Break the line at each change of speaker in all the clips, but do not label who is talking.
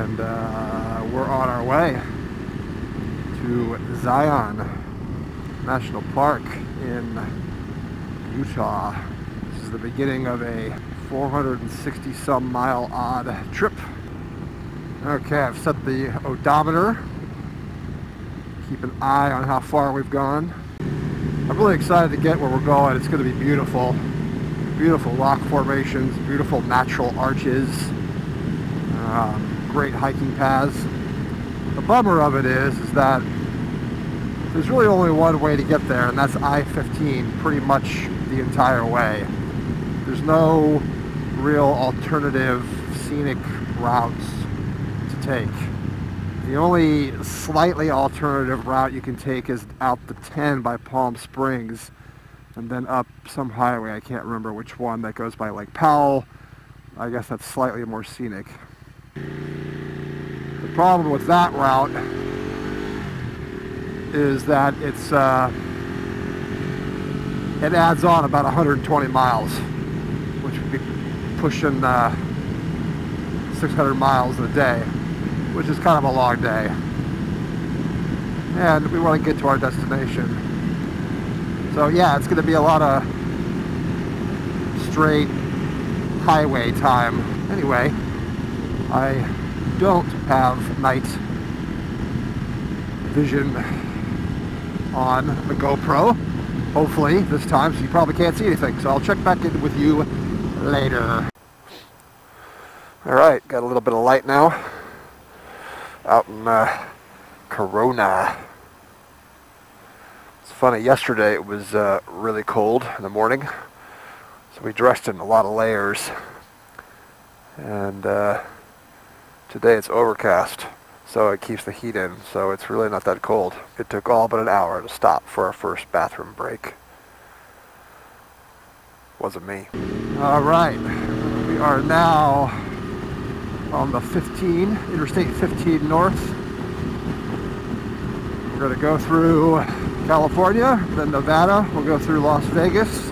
and we're on our way to Zion National Park in Utah. This is the beginning of a 460 some mile odd trip. Okay, I've set the odometer. Keep an eye on how far we've gone. I'm really excited to get where we're going. It's going to be beautiful. Beautiful rock formations, beautiful natural arches, great hiking paths. The bummer of it is that there's really only one way to get there, and that's I-15 pretty much the entire way. There's no real alternative scenic routes to take. The only slightly alternative route you can take is out the 10 by Palm Springs and then up some highway, I can't remember which one, that goes by Lake Powell. I guess that's slightly more scenic. The problem with that route is that it adds on about 120 miles, which would be pushing 600 miles a day, which is kind of a long day. And we want to get to our destination. So yeah, it's going to be a lot of straight highway time. Anyway, I don't have night vision on the GoPro, hopefully this time, so you probably can't see anything. So I'll check back in with you later. Alright, got a little bit of light now out in Corona. It's funny, yesterday it was really cold in the morning, so we dressed in a lot of layers, and today it's overcast, so it keeps the heat in, so it's really not that cold. It took all but an hour to stop for our first bathroom break. Wasn't me. Alright, we are now on the 15, Interstate 15 North. We're going to go through California, then Nevada. We'll go through Las Vegas.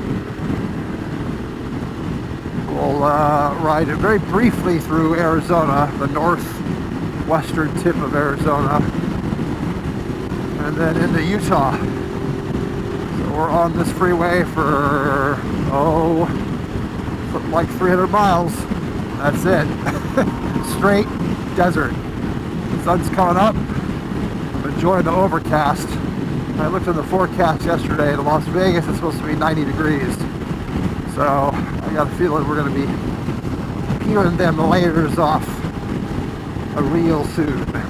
We'll ride it very briefly through Arizona, the northwestern tip of Arizona, and then into Utah. So we're on this freeway for, something like 300 miles. That's it. Straight desert. The sun's coming up. I'm enjoying the overcast. I looked at the forecast yesterday in Las Vegas. It's supposed to be 90 degrees. So I got a feeling we're going to be peeling them layers off real soon. But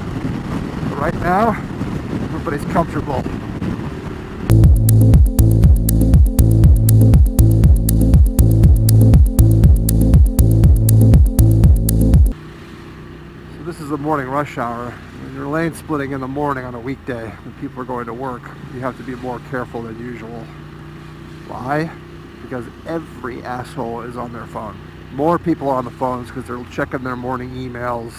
right now, everybody's comfortable. So this is the morning rush hour. When you're lane splitting in the morning on a weekday when people are going to work, you have to be more careful than usual. Why? Because every asshole is on their phone. More people are on the phones because they're checking their morning emails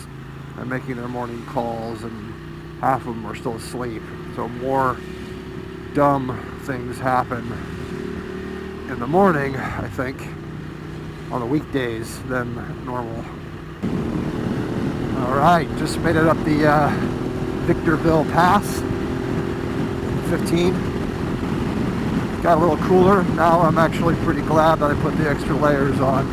and making their morning calls, and half of them are still asleep. So more dumb things happen in the morning, I think, on the weekdays than normal. Alright, just made it up the Victorville Pass, 15. Got a little cooler. Now I'm actually pretty glad that I put the extra layers on.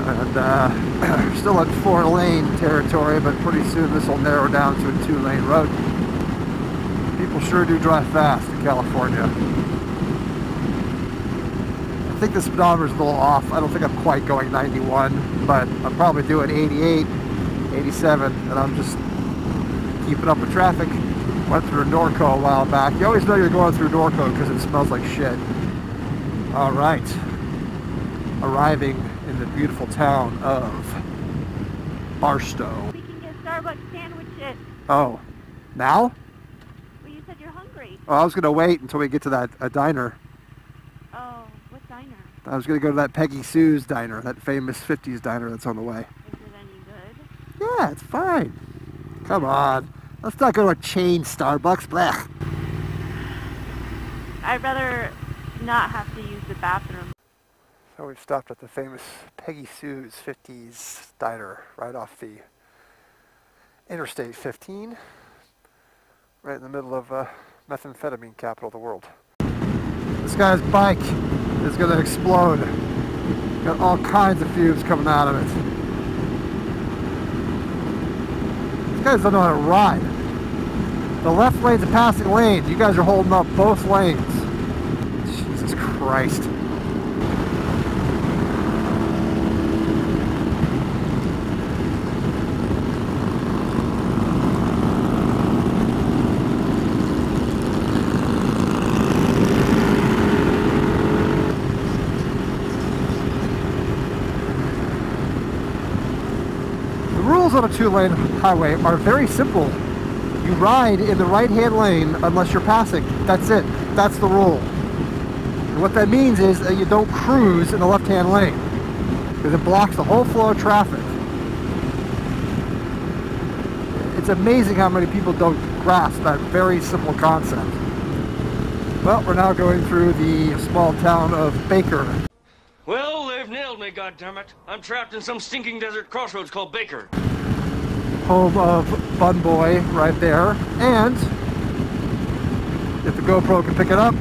And still at 4-lane territory, but pretty soon this will narrow down to a 2-lane road. People sure do drive fast in California. I think the speedometer's a little off. I don't think I'm quite going 91, but I'm probably doing 88, 87, and I'm just keeping up with traffic. Went through Norco a while back. You always know you're going through Norco because it smells like shit. Alright. Arriving in the beautiful town of Barstow.
We can get Starbucks sandwiches.
Oh. Now?
Well, you said you're hungry.
Oh, I was going to wait until we get to that diner.
Oh, what diner?
I was going to go to that Peggy Sue's diner, that famous 50s diner that's on the way.
Is it any good?
Yeah, it's fine. Come on. Let's not go to a chain Starbucks. Blech.
I'd rather not have to use the bathroom.
So we've stopped at the famous Peggy Sue's 50s diner right off the Interstate 15, right in the middle of methamphetamine capital of the world. This guy's bike is going to explode. Got all kinds of fumes coming out of it. These guys don't know how to ride. The left lane's a passing lane. You guys are holding up both lanes. Jesus Christ. The rules on a two-lane highway are very simple. You ride in the right-hand lane unless you're passing. That's it. That's the rule. And what that means is that you don't cruise in the left-hand lane because it blocks the whole flow of traffic. It's amazing how many people don't grasp that very simple concept. Well, we're now going through the small town of Baker.
Well, they've nailed me, goddammit. I'm trapped in some stinking desert crossroads called Baker.
Home of Bun Boy right there, and if the GoPro can pick it up,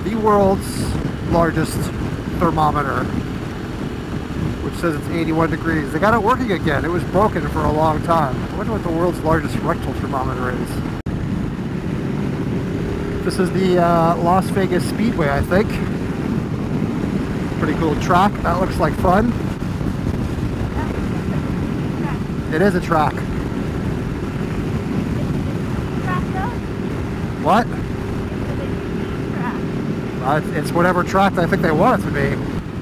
the world's largest thermometer, which says it's 81 degrees. They got it working again. It was broken for a long time. I wonder what the world's largest rectal thermometer is. This is the Las Vegas Speedway, I think. Pretty cool track. That looks like fun. It is a track. What? It's whatever track I think they want it to be.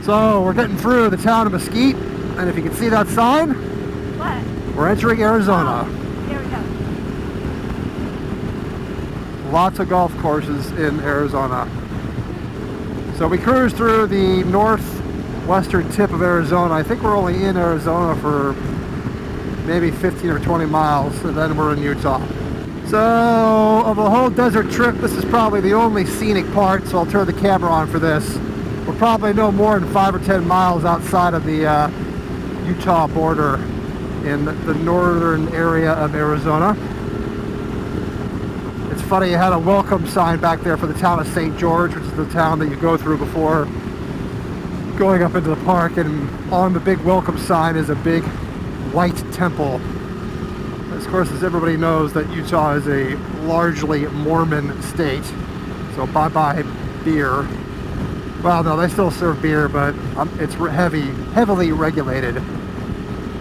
So we're getting through the town of Mesquite, and if you can see that sign,
What?
we're entering Arizona.
Oh, there we go.
Lots of golf courses in Arizona. So we cruised through the northwestern tip of Arizona. I think we're only in Arizona for maybe 15 or 20 miles, and then we're in Utah. So, of the whole desert trip, this is probably the only scenic part, so I'll turn the camera on for this. We're probably no more than 5 or 10 miles outside of the Utah border in the northern area of Arizona. It's funny, you had a welcome sign back there for the town of St. George, which is the town that you go through before going up into the park, and on the big welcome sign is a big white temple. Of course, as everybody knows, that Utah is a largely Mormon state, so bye-bye beer. Well, no, they still serve beer, but it's heavily regulated.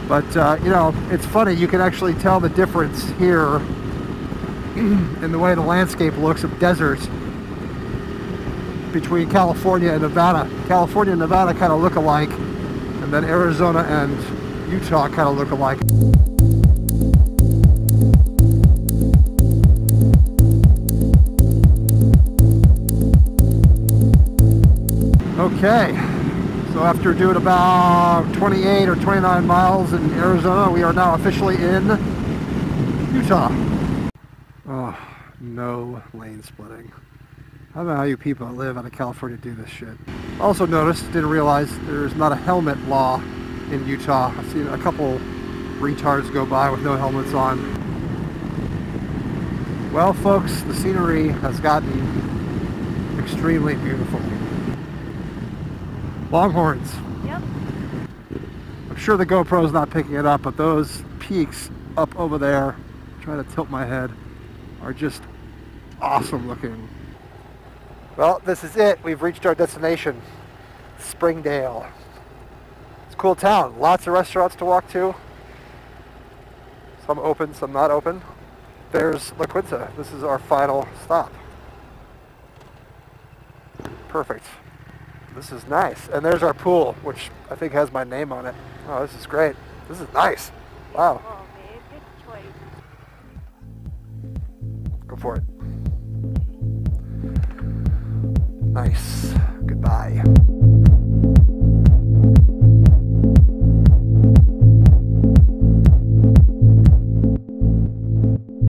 But, you know, it's funny, you can actually tell the difference here in the way the landscape looks of desert between California and Nevada. California and Nevada kind of look alike, and then Arizona and Utah kind of look alike. Okay, so after doing about 28 or 29 miles in Arizona, we are now officially in Utah. Oh, no lane splitting. I don't know how you people that live out of California do this shit. Also noticed, didn't realize, there's not a helmet law in Utah. I've seen a couple retards go by with no helmets on. Well, folks, the scenery has gotten extremely beautiful. Longhorns.
Yep.
I'm sure the GoPro's not picking it up, but those peaks up over there, trying to tilt my head, are just awesome looking. Well, this is it. We've reached our destination, Springdale. It's a cool town. Lots of restaurants to walk to. Some open, some not open. There's La Quinta. This is our final stop. Perfect. This is nice. And there's our pool, which I think has my name on it. Oh, this is great. This is nice. Wow.
Oh, babe, good choice.
Go for it. Nice.